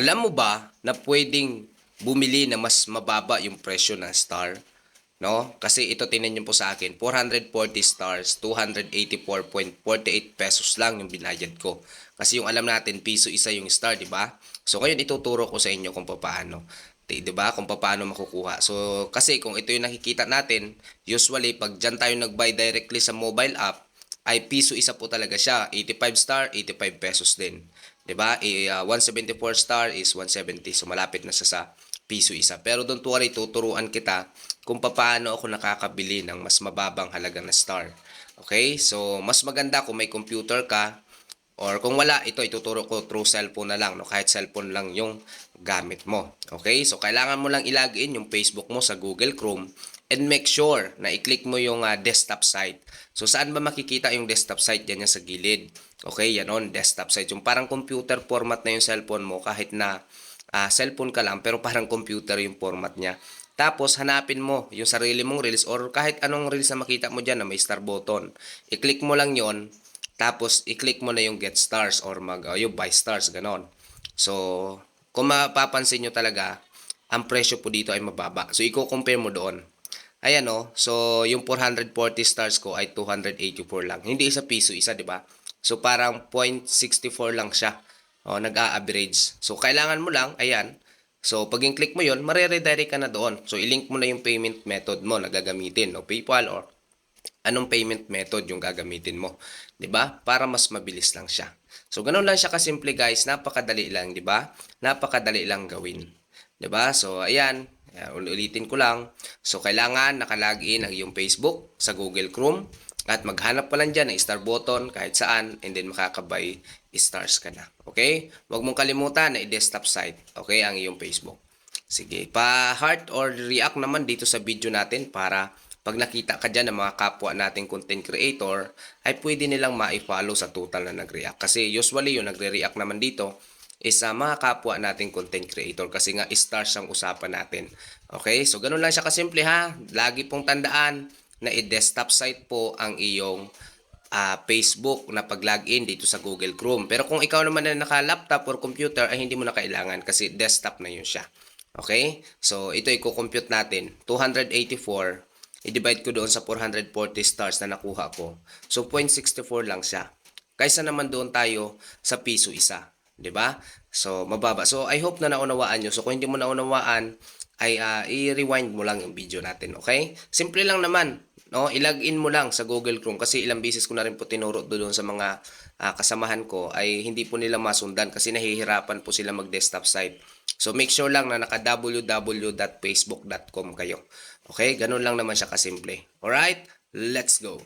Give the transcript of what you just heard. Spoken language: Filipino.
Alam mo ba na puwedeng bumili na mas mababa yung presyo ng Star, 'no? Kasi ito tingnan niyo po sa akin, 440 stars, ₱284.48 lang yung binayad ko. Kasi yung alam natin piso isa yung Star, 'di ba? So ngayon ituturo ko sa inyo kung papaano, 'di ba, kung papaano makukuha. So kasi kung ito yung nakikita natin, usually 'pag diyan tayo nag-buy directly sa mobile app, ay piso isa po talaga siya, 85 star, ₱85 din. 'Di ba? 174 star is 170. So malapit na sa piso isa. Pero don't worry, tuturuan kita kung paano ako nakakabili ng mas mababang halaga na star. Okay? So mas maganda kung may computer ka, or kung wala, ito ituturo ko through cellphone na lang, no? Kahit cellphone lang yung gamit mo. Okay? So kailangan mo lang ilagin yung Facebook mo sa Google Chrome, and make sure na i-click mo yung desktop site. So saan ba makikita yung desktop site? Yan sa gilid. Okay, yan on, desktop site. Yung parang computer format na yung cellphone mo, kahit na cellphone ka lang pero parang computer yung format niya. Tapos hanapin mo yung sarili mong reels, or kahit anong reels na makita mo dyan na may star button. I-click mo lang yon. Tapos i-click mo na yung get stars, or yung buy stars, ganon. So kung mapapansin nyo talaga, ang presyo po dito ay mababa. So i-compare mo doon. Ayan o, so yung 440 stars ko ay 284 lang. Hindi isa piso isa, di ba? So parang 0.64 lang siya. O, nag-a-average. So kailangan mo lang, ayan. So pag click mo yon, mare-redirect ka na doon. So i-link mo na yung payment method mo na gagamitin, no? PayPal or anong payment method yung gagamitin mo, 'di ba? Para mas mabilis lang siya. So ganoon lang siya kasimple, guys, napakadali lang, 'di ba? Napakadali lang gawin. 'Di ba? So ayan, ulitin ko lang. So kailangan naka-login ang iyong Facebook sa Google Chrome, at maghanap pa lang diyan ng star button kahit saan, and then makakabay stars ka na. Okay? Huwag mong kalimutan na i-desktop site, okay, ang iyong Facebook. Sige, pa-heart or react naman dito sa video natin para pag nakita ka dyan ng mga kapwa nating content creator, ay pwede nilang ma-follow sa total na nag-react. Kasi usually yung nagre-react naman dito is mga kapwa nating content creator, kasi nga stars ang usapan natin. Okay, so ganun lang siya kasimple, ha. Lagi pong tandaan na i-desktop site po ang iyong Facebook na pag-login dito sa Google Chrome. Pero kung ikaw naman na naka-laptop or computer, ay hindi mo na kailangan kasi desktop na yun siya. Okay? So, ito i-compute natin. 284, i-divide ko doon sa 440 stars na nakuha ko. So, 0.64 lang siya. Kaysa naman doon tayo sa piso isa. 'Di ba? So, mababa. So, I hope na naunawaan nyo. So, kung hindi mo naunawaan, ay i-rewind mo lang yung video natin. Okay? Simple lang naman. No, i-login mo lang sa Google Chrome, kasi ilang beses ko na rin po tinuro doon sa mga kasamahan ko, ay hindi po nila masundan kasi nahihirapan po sila mag-desktop site. So make sure lang na naka www.facebook.com kayo. Okay? Ganun lang naman siya kasimple. Alright? Let's go.